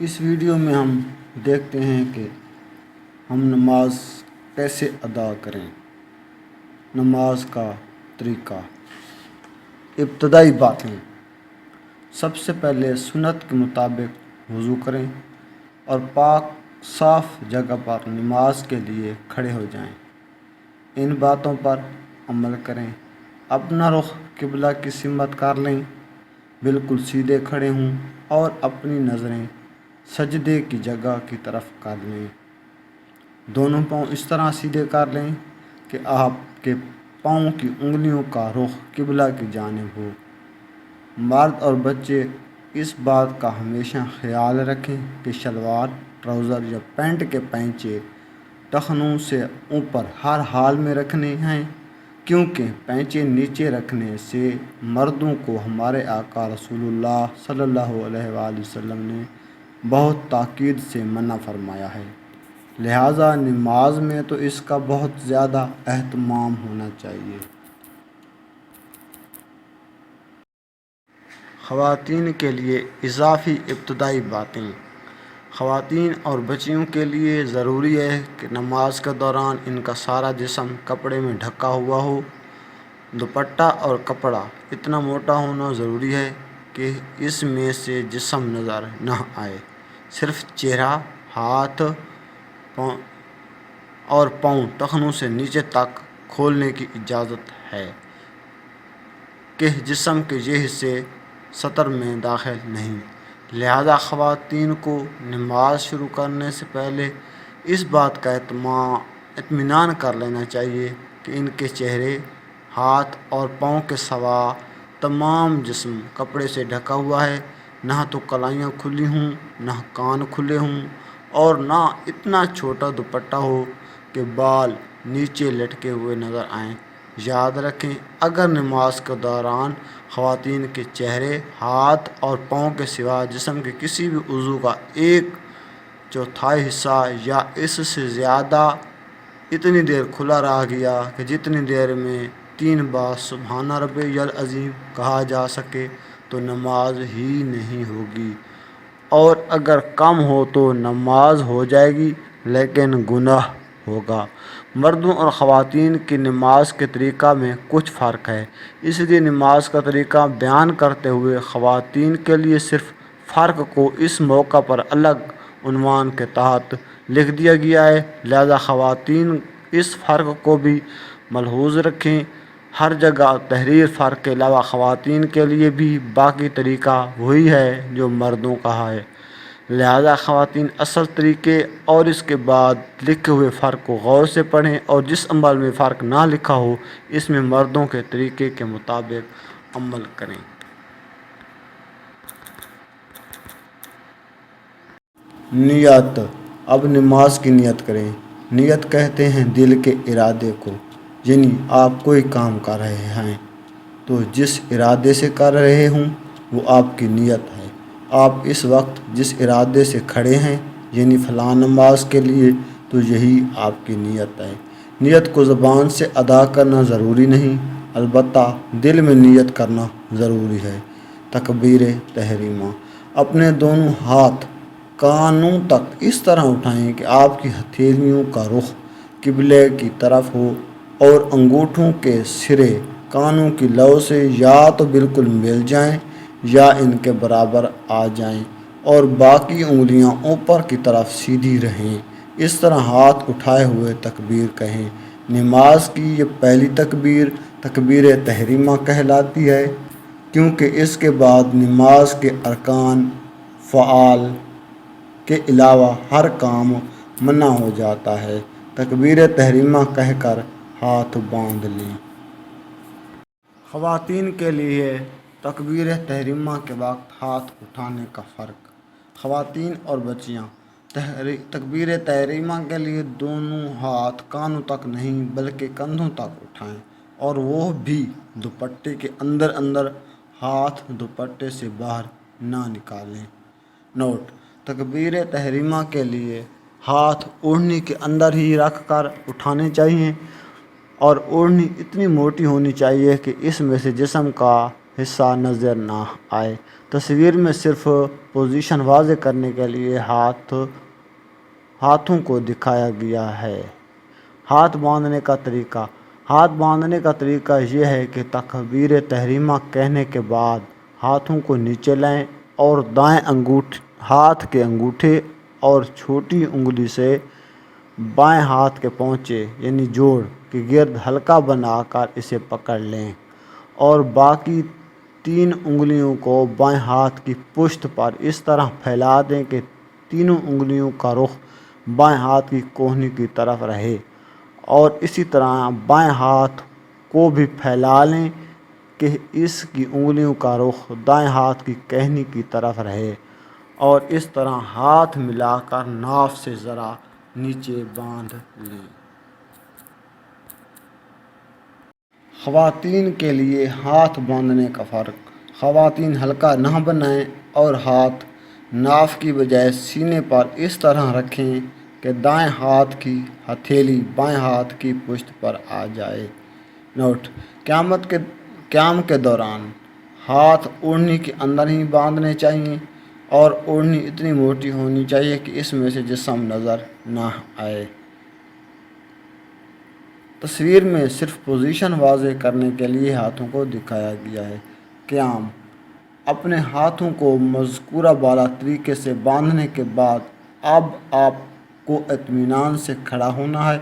اس video میں ہم دیکھتے ہیں کہ ہم نماز کیسے ادا کریں۔ نماز کا طریقہ۔ ابتدائی باتیں۔ سب سے پہلے سنت کے مطابق وضو کریں اور پاک صاف جگہ پر نماز کے لیے کھڑے ہو جائیں۔ ان باتوں پر عمل کریں۔ اپنا رخ قبلہ کی سمت کر لیں، بالکل سیدھے کھڑے ہوں اور اپنی نظریں سجدے کی جگہ کی طرف کر لیں۔ دونوں پاؤں اس طرح سیدھے کر لیں کہ آپ کے پاؤں کی انگلیوں کا رخ قبلہ کی جانب ہو۔ مرد اور بچے اس بات کا ہمیشہ خیال رکھیں کہ شلوار، ٹراؤزر یا پینٹ کے پائچے ٹخنوں سے اوپر ہر حال میں رکھنے ہیں، کیونکہ پائچے نیچے رکھنے سے مردوں کو ہمارے آقا رسول اللہ صلی اللہ علیہ وآلہ وسلم نے بہت تاکید سے منع فرمایا ہے۔ لہٰذا نماز میں تو اس کا بہت زیادہ اہتمام ہونا چاہیے۔ خواتین کے لیے اضافی ابتدائی باتیں۔ خواتین اور بچیوں کے لیے ضروری ہے کہ نماز کے دوران ان کا سارا جسم کپڑے میں ڈھکا ہوا ہو۔ دوپٹہ اور کپڑا اتنا موٹا ہونا ضروری ہے کہ اس میں سے جسم نظر نہ آئے، صرف چہرہ، ہاتھ اور پاؤں ٹخنوں سے نیچے تک کھولنے کی اجازت ہے کہ جسم کے یہ حصے سطر میں داخل نہیں۔ لہٰذا خواتین کو نماز شروع کرنے سے پہلے اس بات کا اطمینان کر لینا چاہیے کہ ان کے چہرے، ہاتھ اور پاؤں کے سوا تمام جسم کپڑے سے ڈھکا ہوا ہے، نہ تو کلائیاں کھلی ہوں، نہ کان کھلے ہوں اور نہ اتنا چھوٹا دوپٹہ ہو کہ بال نیچے لٹکے ہوئے نظر آئیں۔ یاد رکھیں، اگر نماز کے دوران خواتین کے چہرے، ہاتھ اور پاؤں کے سوا جسم کے کسی بھی عضو کا 1/4 حصہ یا اس سے زیادہ اتنی دیر کھلا رہ گیا کہ جتنی دیر میں 3 بار سبحان ربی العظیم کہا جا سکے تو نماز ہی نہیں ہوگی، اور اگر کم ہو تو نماز ہو جائے گی لیکن گناہ ہوگا۔ مردوں اور خواتین کی نماز کے طریقہ میں کچھ فرق ہے، اس لیے نماز کا طریقہ بیان کرتے ہوئے خواتین کے لیے صرف فرق کو اس موقع پر الگ عنوان کے تحت لکھ دیا گیا ہے۔ لہٰذا خواتین اس فرق کو بھی ملحوظ رکھیں۔ ہر جگہ تحریر فرق کے علاوہ خواتین کے لیے بھی باقی طریقہ وہی ہے جو مردوں کا ہے۔ لہٰذا خواتین اصل طریقے اور اس کے بعد لکھے ہوئے فرق کو غور سے پڑھیں اور جس عمل میں فرق نہ لکھا ہو اس میں مردوں کے طریقے کے مطابق عمل کریں۔ نیت۔ اب نماز کی نیت کریں۔ نیت کہتے ہیں دل کے ارادے کو، یعنی آپ کوئی کام کر رہے ہیں تو جس ارادے سے کر رہے ہوں وہ آپ کی نیت ہے۔ آپ اس وقت جس ارادے سے کھڑے ہیں، یعنی فلاں نماز کے لیے، تو یہی آپ کی نیت ہے۔ نیت کو زبان سے ادا کرنا ضروری نہیں، البتہ دل میں نیت کرنا ضروری ہے۔ تکبیر تحریمہ۔ اپنے دونوں ہاتھ کانوں تک اس طرح اٹھائیں کہ آپ کی ہتھیلیوں کا رخ قبلے کی طرف ہو اور انگوٹھوں کے سرے کانوں کی لو سے یا تو بالکل مل جائیں یا ان کے برابر آ جائیں اور باقی انگلیاں اوپر کی طرف سیدھی رہیں۔ اس طرح ہاتھ اٹھائے ہوئے تکبیر کہیں۔ نماز کی یہ پہلی تکبیر تکبیر تحریمہ کہلاتی ہے، کیونکہ اس کے بعد نماز کے ارکان فعال کے علاوہ ہر کام منع ہو جاتا ہے۔ تکبیر تحریمہ کہہ کر ہاتھ باندھ لیں۔ خواتین کے لیے تکبیر تحریمہ کے وقت ہاتھ اٹھانے کا فرق۔ خواتین اور بچیاں تکبیر تحریمہ کے لیے دونوں ہاتھ کانوں تک نہیں بلکہ کندھوں تک اٹھائیں، اور وہ بھی دوپٹے کے اندر، ہاتھ دوپٹے سے باہر نہ نکالیں۔ نوٹ: تکبیر تحریمہ کے لیے ہاتھ اوڑھنی کے اندر ہی رکھ کر اٹھانے چاہیے، اور اوڑھنی اتنی موٹی ہونی چاہیے کہ اس میں سے جسم کا حصہ نظر نہ آئے۔ تصویر میں صرف پوزیشن واضح کرنے کے لیے ہاتھوں کو دکھایا گیا ہے۔ ہاتھ باندھنے کا طریقہ۔ ہاتھ باندھنے کا طریقہ یہ ہے کہ تکبیر تحریمہ کہنے کے بعد ہاتھوں کو نیچے لائیں اور دائیں ہاتھ کے انگوٹھے اور چھوٹی انگلی سے بائیں ہاتھ کے پونچے یعنی جوڑ کے گرد حلقہ بنا کر اسے پکڑ لیں اور باقی 3 انگلیوں کو بائیں ہاتھ کی پشت پر اس طرح پھیلا دیں کہ تینوں انگلیوں کا رخ بائیں ہاتھ کی کوہنی کی طرف رہے، اور اسی طرح بائیں ہاتھ کو بھی پھیلا لیں کہ اس کی انگلیوں کا رخ دائیں ہاتھ کی کہنی کی طرف رہے، اور اس طرح ہاتھ ملا کر ناف سے ذرا نیچے باندھ لیں۔ خواتین کے لیے ہاتھ باندھنے کا فرق۔ خواتین حلقہ نہ بنائیں اور ہاتھ ناف کی بجائے سینے پر اس طرح رکھیں کہ دائیں ہاتھ کی ہتھیلی بائیں ہاتھ کی پشت پر آ جائے۔ نوٹ: قیام کے دوران ہاتھ اوڑھنی کے اندر ہی باندھنے چاہیے اور اوڑھنی اتنی موٹی ہونی چاہیے کہ اس میں سے جسم نظر نہ آئے۔ تصویر میں صرف پوزیشن واضح کرنے کے لیے ہاتھوں کو دکھایا گیا ہے۔ قیام: اپنے ہاتھوں کو مذکورہ بالا طریقے سے باندھنے کے بعد اب آپ کو اطمینان سے کھڑا ہونا ہے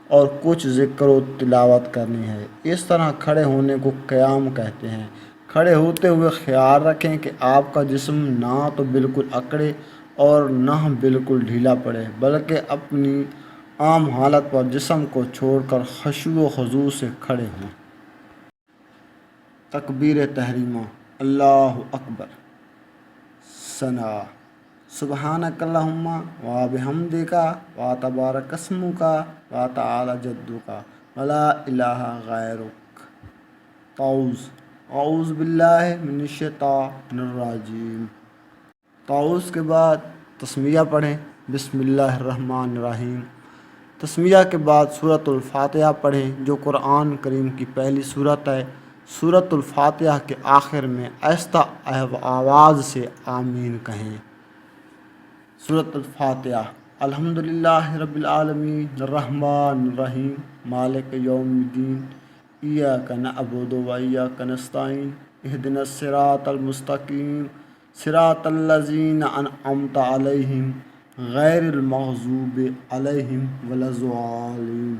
اور کچھ ذکر و تلاوت کرنی ہے۔ اس طرح کھڑے ہونے کو قیام کہتے ہیں۔ کھڑے ہوتے ہوئے خیال رکھیں کہ آپ کا جسم نہ تو بالکل اکڑے اور نہ بالکل ڈھیلا پڑے، بلکہ اپنی عام حالت پر جسم کو چھوڑ کر خشوع و خضوع سے کھڑے ہوں۔ تکبیر تحریمہ: اللہ اکبر، ثنا، سبحانک اللہم و بحمدک و تبارک اسمک و تعالی جدک و لا الہ غیرک۔ تعوذ: اعوذ باللہ من الشیطان الرجیم۔ تعوذ کے بعد تسمیہ پڑھیں۔ بسم اللہ الرحمن الرحیم۔ تسمیہ کے بعد سورۃ الفاتحہ پڑھیں جو قرآن کریم کی پہلی سورت ہے۔ سورۃ الفاتحہ کے آخر میں آہستہ آواز سے آمین کہیں۔ سورۃ الفاتحہ۔ الحمدللہ رب العالمین الرحمن الرحیم مالک یوم الدین ایاک نعبد و ایاک نستعین اہدنا الصراط المستقیم صراط الذین انعمت علیہم غیر المغضوب علیہم ولا الضالین۔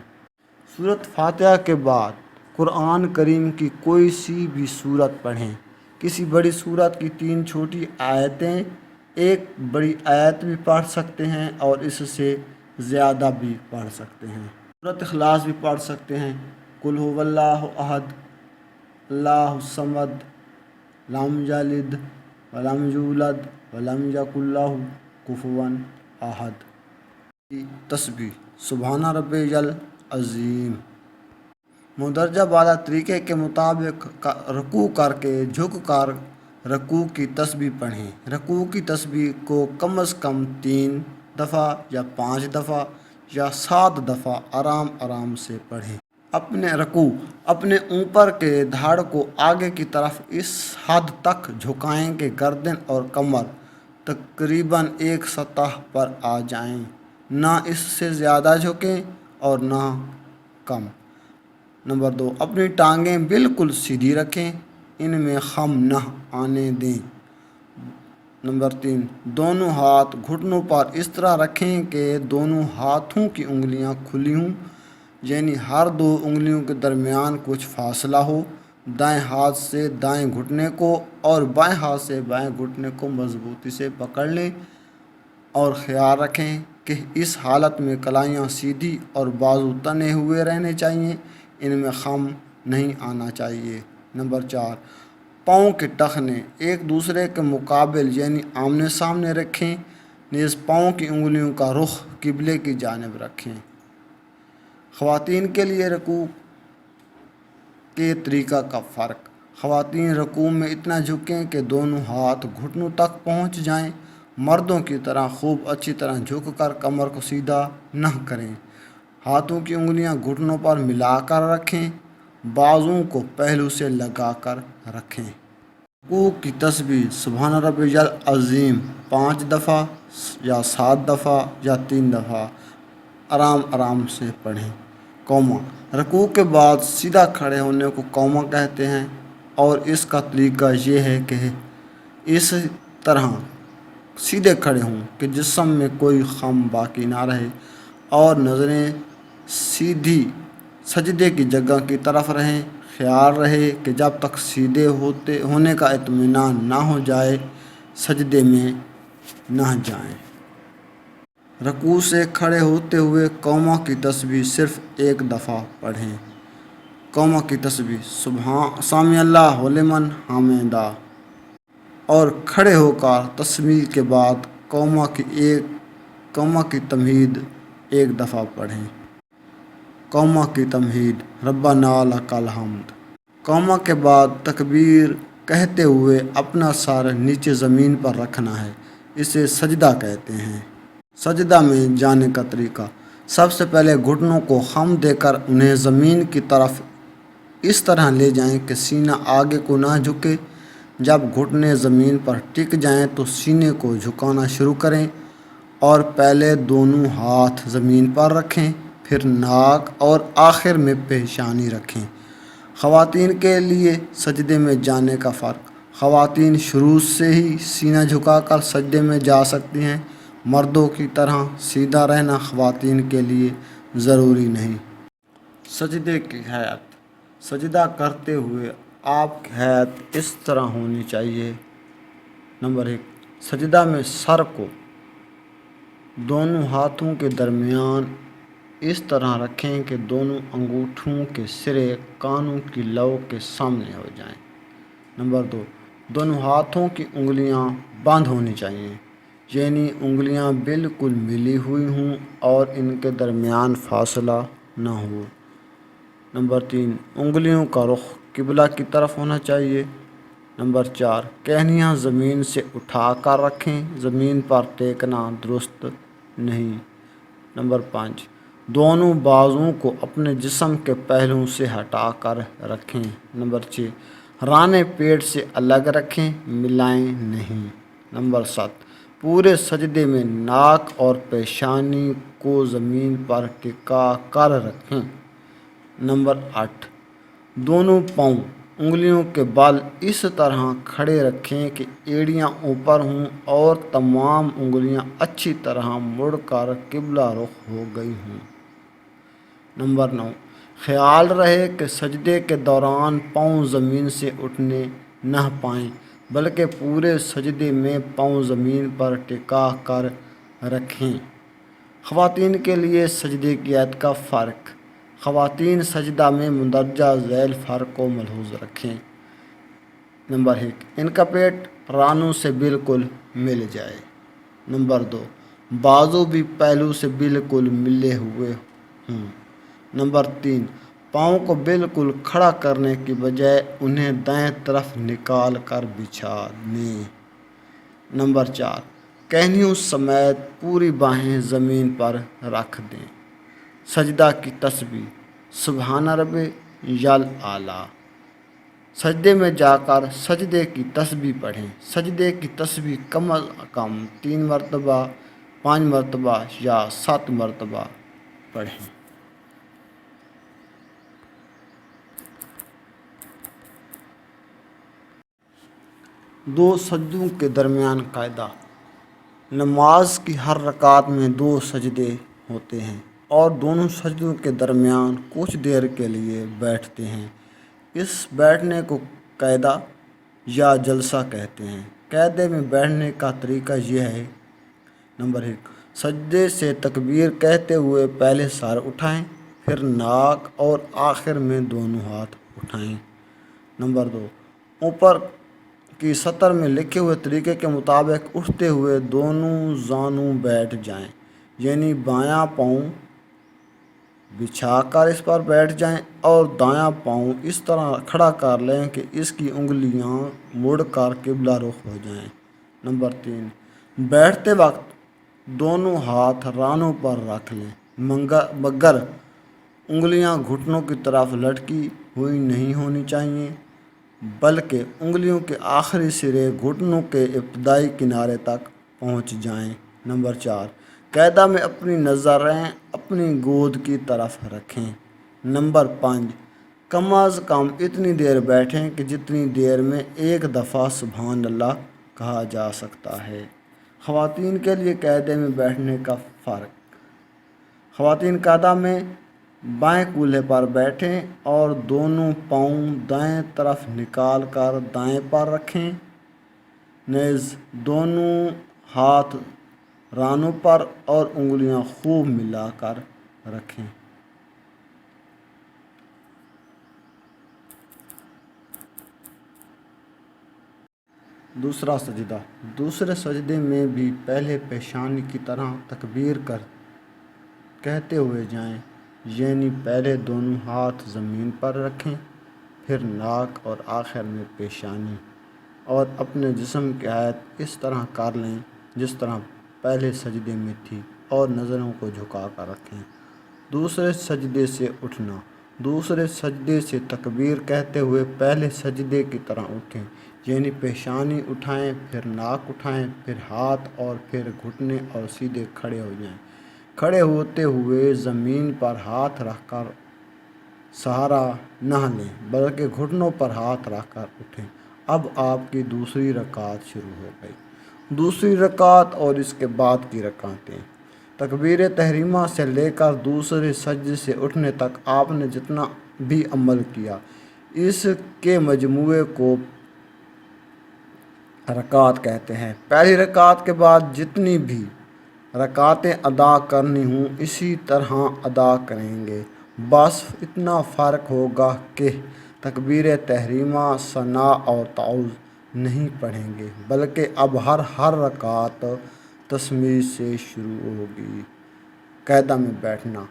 سورۃ فاتحہ کے بعد قرآن کریم کی کوئی سی بھی سورت پڑھیں۔ کسی بڑی سورت کی 3 چھوٹی آیتیں، ایک بڑی آیت بھی پڑھ سکتے ہیں اور اس سے زیادہ بھی پڑھ سکتے ہیں۔ سورۃ اخلاص بھی پڑھ سکتے ہیں۔ قل ھو اللہ احد اللہ الصمد لم یلد ولم یولد ولم یکن لہ کفوا احد۔ تسبیح: سبحان ربی العظیم۔ مندرجہ بالا طریقے کے مطابق رکوع کر کے جھک کر رکوع کی تسبیح پڑھیں۔ رکوع کی تسبیح کو کم از کم 3 دفعہ یا 5 دفعہ یا 7 دفعہ آرام آرام سے پڑھیں۔ اپنے اوپر کے دھڑ کو آگے کی طرف اس حد تک جھکائیں کہ گردن اور کمر تقریباً ایک سطح پر آ جائیں، نہ اس سے زیادہ جھکیں اور نہ کم۔ نمبر 2، اپنی ٹانگیں بالکل سیدھی رکھیں، ان میں خم نہ آنے دیں۔ نمبر 3، دونوں ہاتھ گھٹنوں پر اس طرح رکھیں کہ دونوں ہاتھوں کی انگلیاں کھلی ہوں، یعنی ہر 2 انگلیوں کے درمیان کچھ فاصلہ ہو۔ دائیں ہاتھ سے دائیں گھٹنے کو اور بائیں ہاتھ سے بائیں گھٹنے کو مضبوطی سے پکڑ لیں اور خیال رکھیں کہ اس حالت میں کلائیاں سیدھی اور بازو تنے ہوئے رہنے چاہیے، ان میں خم نہیں آنا چاہیے۔ نمبر 4، پاؤں کے ٹخنے ایک دوسرے کے مقابل یعنی آمنے سامنے رکھیں، نیز پاؤں کی انگلیوں کا رخ قبلے کی جانب رکھیں۔ خواتین کے لیے رکوع کے طریقہ کا فرق۔ خواتین رکوع میں اتنا جھکیں کہ دونوں ہاتھ گھٹنوں تک پہنچ جائیں۔ مردوں کی طرح خوب اچھی طرح جھک کر کمر کو سیدھا نہ کریں۔ ہاتھوں کی انگلیاں گھٹنوں پر ملا کر رکھیں، بازوؤں کو پہلو سے لگا کر رکھیں۔ رکوع کی تسبیح سبحان ربی العظیم 5 دفعہ یا 7 دفعہ یا 3 دفعہ آرام آرام سے پڑھیں۔ قوما رکوع کے بعد سیدھا کھڑے ہونے کو قوما کہتے ہیں، اور اس کا طریقہ یہ ہے کہ اس طرح سیدھے کھڑے ہوں کہ جسم میں کوئی خم باقی نہ رہے اور نظریں سیدھی سجدے کی جگہ کی طرف رہیں۔ خیال رہے کہ جب تک سیدھے ہونے کا اطمینان نہ ہو جائے سجدے میں نہ جائیں۔ رکوع سے کھڑے ہوتے ہوئے قوما کی تسبیح صرف 1 دفعہ پڑھیں۔ قوما کی تسبیح سمیع اللہ لمن حمدہ، اور کھڑے ہو کر تسبیح کے بعد قوما کی تمہید 1 دفعہ پڑھیں۔ قوما کی تمہید ربنا لک الحمد۔ قوما کے بعد تکبیر کہتے ہوئے اپنا سر نیچے زمین پر رکھنا ہے، اسے سجدہ کہتے ہیں۔ سجدہ میں جانے کا طریقہ: سب سے پہلے گھٹنوں کو خم دے کر انہیں زمین کی طرف اس طرح لے جائیں کہ سینہ آگے کو نہ جھکے۔ جب گھٹنے زمین پر ٹک جائیں تو سینے کو جھکانا شروع کریں اور پہلے دونوں ہاتھ زمین پر رکھیں، پھر ناک اور آخر میں پیشانی رکھیں۔ خواتین کے لیے سجدے میں جانے کا فرق: خواتین شروع سے ہی سینہ جھکا کر سجدے میں جا سکتی ہیں، مردوں کی طرح سیدھا رہنا خواتین کے لیے ضروری نہیں۔ سجدے کی ہیئت: سجدہ کرتے ہوئے آپ کی ہیئت اس طرح ہونی چاہیے: نمبر 1، سجدہ میں سر کو دونوں ہاتھوں کے درمیان اس طرح رکھیں کہ دونوں انگوٹھوں کے سرے کانوں کی لو کے سامنے ہو جائیں۔ نمبر 2، دونوں ہاتھوں کی انگلیاں بند ہونی چاہیے، یعنی انگلیاں بالکل ملی ہوئی ہوں اور ان کے درمیان فاصلہ نہ ہو۔ نمبر 3، انگلیوں کا رخ قبلہ کی طرف ہونا چاہیے۔ نمبر 4، کہنیاں زمین سے اٹھا کر رکھیں، زمین پر ٹیکنا درست نہیں۔ نمبر 5، دونوں بازوؤں کو اپنے جسم کے پہلوؤں سے ہٹا کر رکھیں۔ نمبر 6، رانے پیٹ سے الگ رکھیں، ملائیں نہیں۔ نمبر 7، پورے سجدے میں ناک اور پیشانی کو زمین پر ٹکا کر رکھیں۔ نمبر 8، دونوں پاؤں انگلیوں کے بل اس طرح کھڑے رکھیں کہ ایڑیاں اوپر ہوں اور تمام انگلیاں اچھی طرح مڑ کر قبلہ رخ ہو گئی ہوں۔ نمبر 9، خیال رہے کہ سجدے کے دوران پاؤں زمین سے اٹھنے نہ پائیں، بلکہ پورے سجدے میں پاؤں زمین پر ٹکا کر رکھیں۔ خواتین کے لیے سجدے کی ہیئت کا فرق: خواتین سجدہ میں مندرجہ ذیل فرق کو ملحوظ رکھیں۔ نمبر 1، ان کا پیٹ رانوں سے بالکل مل جائے۔ نمبر 2، بازو بھی پہلو سے بالکل ملے ہوئے ہوں۔ نمبر 3، پاؤں کو بالکل کھڑا کرنے کی بجائے انہیں دائیں طرف نکال کر بچھا دیں۔ نمبر 4، کہنیوں سمیت پوری باہیں زمین پر رکھ دیں۔ سجدہ کی تسبیح سبحان ربی الاعلیٰ: سجدے میں جا کر سجدے کی تسبیح پڑھیں۔ سجدے کی تسبیح کم از کم 3 مرتبہ، 5 مرتبہ یا 7 مرتبہ پڑھیں۔ 2 سجدوں کے درمیان قاعدہ: نماز کی ہر رکعت میں 2 سجدے ہوتے ہیں اور دونوں سجدوں کے درمیان کچھ دیر کے لیے بیٹھتے ہیں۔ اس بیٹھنے کو قعدہ یا جلسہ کہتے ہیں۔ قعدے میں بیٹھنے کا طریقہ یہ ہے: نمبر 1، سجدے سے تکبیر کہتے ہوئے پہلے سر اٹھائیں، پھر ناک اور آخر میں دونوں ہاتھ اٹھائیں۔ نمبر 2، اوپر کی سطر میں لکھے ہوئے طریقے کے مطابق اٹھتے ہوئے دونوں زانوں بیٹھ جائیں، یعنی بایاں پاؤں بچھا کر اس پر بیٹھ جائیں اور دایاں پاؤں اس طرح کھڑا کر لیں کہ اس کی انگلیاں مڑ کر قبلہ رخ ہو جائیں۔ نمبر 3، بیٹھتے وقت دونوں ہاتھ رانوں پر رکھ لیں، مگر انگلیاں گھٹنوں کی طرف لٹکی ہوئی نہیں ہونی چاہیے۔ بلکہ انگلیوں کے آخری سرے گھٹنوں کے ابتدائی کنارے تک پہنچ جائیں۔ نمبر 4، قاعدہ میں اپنی نظریں اپنی گود کی طرف رکھیں۔ نمبر 5، کم از کم اتنی دیر بیٹھیں کہ جتنی دیر میں ایک دفعہ سبحان اللہ کہا جا سکتا ہے۔ خواتین کے لیے قاعدے میں بیٹھنے کا فرق۔ خواتین قاعدہ میں بائیں کولہے پر بیٹھیں اور دونوں پاؤں دائیں طرف نکال کر دائیں پر رکھیں، نیز دونوں ہاتھ رانوں پر اور انگلیاں خوب ملا کر رکھیں۔ دوسرا سجدہ۔ دوسرے سجدے میں بھی پہلے پیشانی کی طرح تکبیر کہتے ہوئے جائیں، یعنی پہلے دونوں ہاتھ زمین پر رکھیں، پھر ناک اور آخر میں پیشانی، اور اپنے جسم کی حالت اس طرح کر لیں جس طرح پہلے سجدے میں تھی، اور نظروں کو جھکا کر رکھیں۔ دوسرے سجدے سے اٹھنا۔ دوسرے سجدے سے تکبیر کہتے ہوئے پہلے سجدے کی طرح اٹھیں، یعنی پیشانی اٹھائیں، پھر ناک اٹھائیں، پھر ہاتھ اور پھر گھٹنے، اور سیدھے کھڑے ہو جائیں۔ کھڑے ہوتے ہوئے زمین پر ہاتھ رکھ کر سہارا نہ لیں، بلکہ گھٹنوں پر ہاتھ رکھ کر اٹھیں۔ اب آپ کی دوسری رکعت شروع ہو گئی۔ دوسری رکعت اور اس کے بعد کی رکعتیں۔ تکبیر تحریمہ سے لے کر دوسرے سجدے سے اٹھنے تک آپ نے جتنا بھی عمل کیا، اس کے مجموعے کو رکعت کہتے ہیں۔ پہلی رکعت کے بعد جتنی بھی رکعتیں ادا کرنی ہوں اسی طرح ادا کریں گے، بس اتنا فرق ہوگا کہ تکبیر تحریمہ، ثنا اور تعوذ نہیں پڑھیں گے، بلکہ اب ہر رکعت تسمیع سے شروع ہوگی۔ قاعدہ میں بیٹھنا۔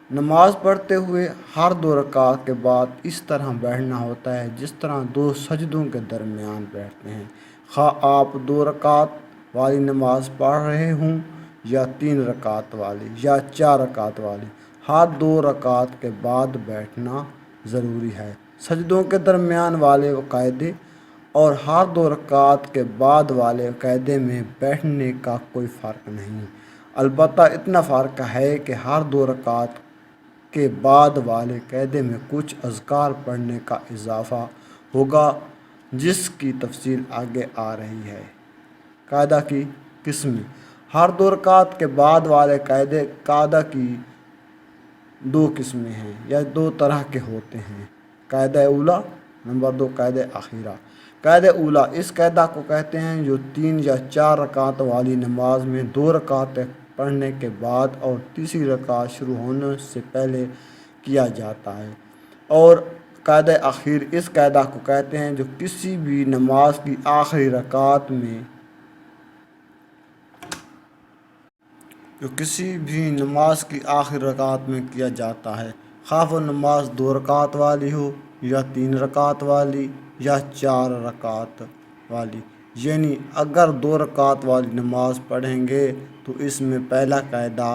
نماز پڑھتے ہوئے ہر 2 رکعت کے بعد اس طرح بیٹھنا ہوتا ہے جس طرح 2 سجدوں کے درمیان بیٹھتے ہیں، خواہ آپ 2 رکعت والی نماز پڑھ رہے ہوں یا 3 رکعت والی یا 4 رکعت والی، ہر 2 رکعت کے بعد بیٹھنا ضروری ہے۔ سجدوں کے درمیان والے قاعدے اور ہر 2 رکعت کے بعد والے قاعدے میں بیٹھنے کا کوئی فرق نہیں، البتہ اتنا فرق ہے کہ ہر 2 رکعت کے بعد والے قاعدے میں کچھ اذکار پڑھنے کا اضافہ ہوگا، جس کی تفصیل آگے آ رہی ہے۔ قاعدہ کی قسمیں۔ ہر 2 رکعت کے بعد والے قاعدہ کی 2 قسمیں ہیں یا 2 طرح کے ہوتے ہیں: قاعدہ اولیٰ، نمبر 2 قاعدہ اخیرہ۔ قاعدہ اولیٰ اس قاعدہ کو کہتے ہیں جو 3 یا 4 رکعت والی نماز میں 2 رکعتیں پڑھنے کے بعد اور تیسری رکعت شروع ہونے سے پہلے کیا جاتا ہے، اور قاعدہ اخیر اس قاعدہ کو کہتے ہیں جو کسی بھی نماز کی آخری رکعت میں کیا جاتا ہے، خواہ وہ نماز 2 رکعت والی ہو یا 3 رکعت والی یا 4 رکعت والی۔ یعنی اگر 2 رکعت والی نماز پڑھیں گے تو اس میں پہلا قاعدہ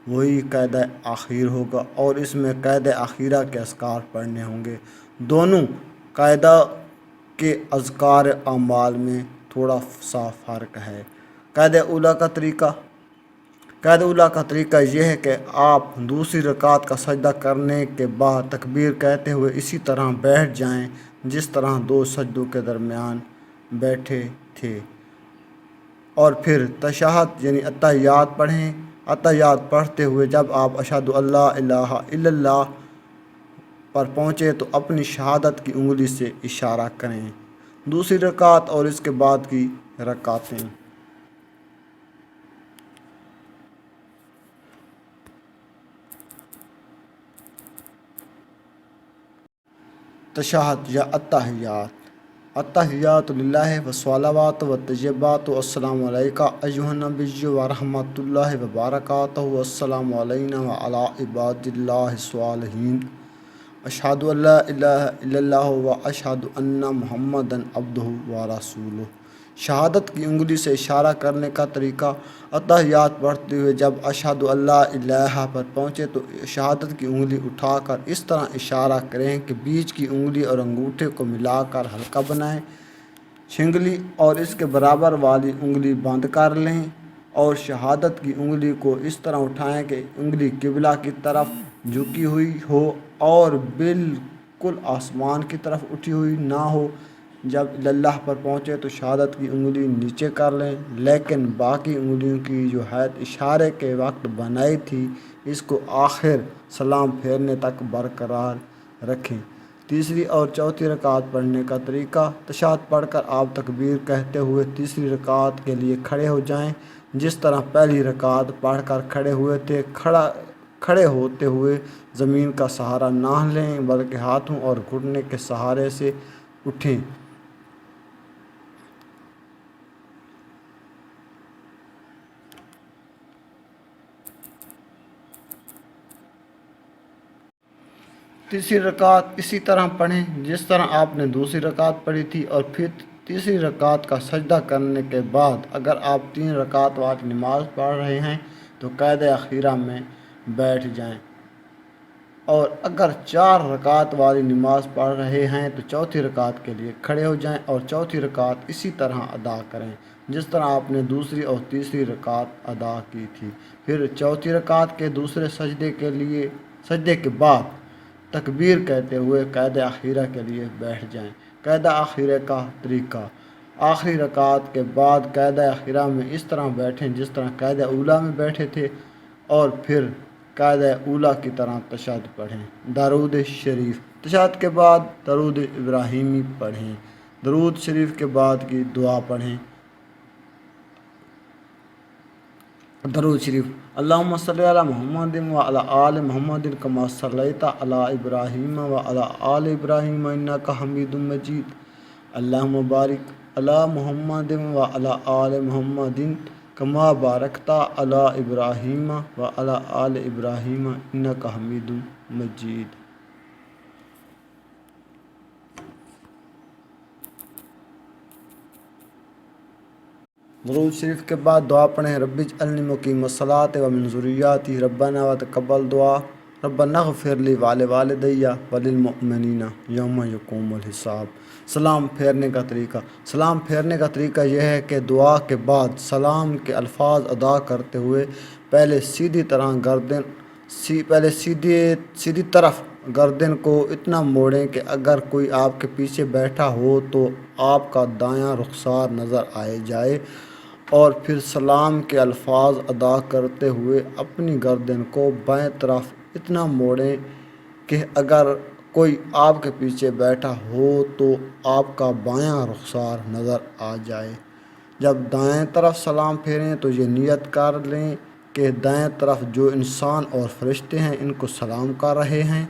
وہی قاعدہ اخیر ہوگا اور اس میں قاعدہ اخیرہ کے اذکار پڑھنے ہوں گے۔ دونوں قاعدہ کے اذکار اعمال میں تھوڑا سا فرق ہے۔ قاعدہ اولیٰ کا طریقہ۔ قاعدہ اولیٰ کا طریقہ یہ ہے کہ آپ دوسری رکعت کا سجدہ کرنے کے بعد تکبیر کہتے ہوئے اسی طرح بیٹھ جائیں جس طرح 2 سجدوں کے درمیان بیٹھے تھے، اور پھر تشہد یعنی اتحیات پڑھیں۔ اتحیات پڑھتے ہوئے جب آپ اشہد ان لا الہ الا اللہ پر پہنچے تو اپنی شہادت کی انگلی سے اشارہ کریں۔ دوسری رکعت اور اس کے بعد کی رکعتیں۔ تشہد یا اتحیات۔ التحیات للہ والصلوات والطیبات والسلام علیک ایھا النبی ورحمۃ اللہ وبرکاتہ والسلام علینا وعلی عباد اللہ الصالحین، اشہد ان لا الہ الا اللہ واشہد ان محمدا عبدہ ورسولہ۔ شہادت کی انگلی سے اشارہ کرنے کا طریقہ: اتحیات پڑھتے ہوئے جب اشہد اللہ الہ پر پہنچے تو شہادت کی انگلی اٹھا کر اس طرح اشارہ کریں کہ بیچ کی انگلی اور انگوٹھے کو ملا کر حلقہ بنائیں، چھنگلی اور اس کے برابر والی انگلی بند کر لیں اور شہادت کی انگلی کو اس طرح اٹھائیں کہ انگلی قبلہ کی طرف جھکی ہوئی ہو اور بالکل آسمان کی طرف اٹھی ہوئی نہ ہو۔ جب اللہ پر پہنچے تو شہادت کی انگلی نیچے کر لیں، لیکن باقی انگلیوں کی جو حد اشارے کے وقت بنائی تھی اس کو آخر سلام پھیرنے تک برقرار رکھیں۔ تیسری اور چوتھی رکعت پڑھنے کا طریقہ: تشہد پڑھ کر آپ تکبیر کہتے ہوئے تیسری رکعت کے لیے کھڑے ہو جائیں، جس طرح پہلی رکعت پڑھ کر کھڑے ہوئے تھے۔ کھڑے ہوتے ہوئے زمین کا سہارا نہ لیں بلکہ ہاتھوں اور گھٹنے کے سہارے سے اٹھیں۔ تیسری رکعت اسی طرح پڑھیں جس طرح آپ نے دوسری رکعت پڑھی تھی، اور پھر تیسری رکعت کا سجدہ کرنے کے بعد اگر آپ 3 رکعت والی نماز پڑھ رہے ہیں تو قعدہ اخیرہ میں بیٹھ جائیں، اور اگر 4 رکعت والی نماز پڑھ رہے ہیں تو چوتھی رکعت کے لیے کھڑے ہو جائیں اور چوتھی رکعت اسی طرح ادا کریں جس طرح آپ نے دوسری اور تیسری رکعت ادا کی تھی۔ پھر چوتھی رکعت کے دوسرے سجدے کے بعد تکبیر کہتے ہوئے قعدہ اخیرہ کے لیے بیٹھ جائیں۔ قعدہ اخیرہ کا طریقہ: آخری رکعت کے بعد قعدہ اخیرہ میں اس طرح بیٹھیں جس طرح قعدہ اولیٰ میں بیٹھے تھے، اور پھر قعدہ اولیٰ کی طرح تشہد پڑھیں۔ درود شریف: تشہد کے بعد درود ابراہیمی پڑھیں۔ درود شریف کے بعد کی دعا پڑھیں۔ درود شریف: اللہم صلی علی محمد وعلی آل محمد کما صلیت علی ابراہیم وعلی آل ابراہیم انک حمید مجید۔ اللہم بارک علی محمد وعلی آل محمد کما بارکت علی ابراہیم وعلی آل ابراہیم انک حمید مجید۔ درود شریف کے بعد دعا پڑھیں: رب اجعلنی مقیم الصلاۃ ومن ذریتی ربنا وتقبل دعا ربنا اغفر لی ولوالدی وللمؤمنین یوم یقوم الحساب۔ سلام پھیرنے کا طریقہ: سلام پھیرنے کا طریقہ یہ ہے کہ دعا کے بعد سلام کے الفاظ ادا کرتے ہوئے پہلے سیدھی طرف گردن کو اتنا موڑیں کہ اگر کوئی آپ کے پیچھے بیٹھا ہو تو آپ کا دایاں رخسار نظر آ جائے، اور پھر سلام کے الفاظ ادا کرتے ہوئے اپنی گردن کو بائیں طرف اتنا موڑیں کہ اگر کوئی آپ کے پیچھے بیٹھا ہو تو آپ کا بایاں رخسار نظر آ جائے۔ جب دائیں طرف سلام پھیریں تو یہ نیت کر لیں کہ دائیں طرف جو انسان اور فرشتے ہیں ان کو سلام کر رہے ہیں،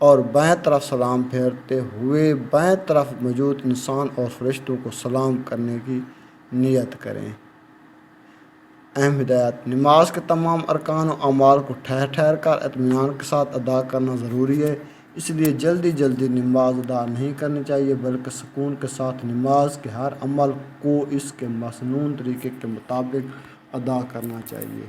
اور بائیں طرف سلام پھیرتے ہوئے بائیں طرف موجود انسان اور فرشتوں کو سلام کرنے کی نیت کریں۔ اہم ہدایات: نماز کے تمام ارکان و اعمال کو ٹھہر ٹھہر کر اطمینان کے ساتھ ادا کرنا ضروری ہے، اس لیے جلدی نماز ادا نہیں کرنی چاہیے بلکہ سکون کے ساتھ نماز کے ہر عمل کو اس کے مسنون طریقے کے مطابق ادا کرنا چاہیے۔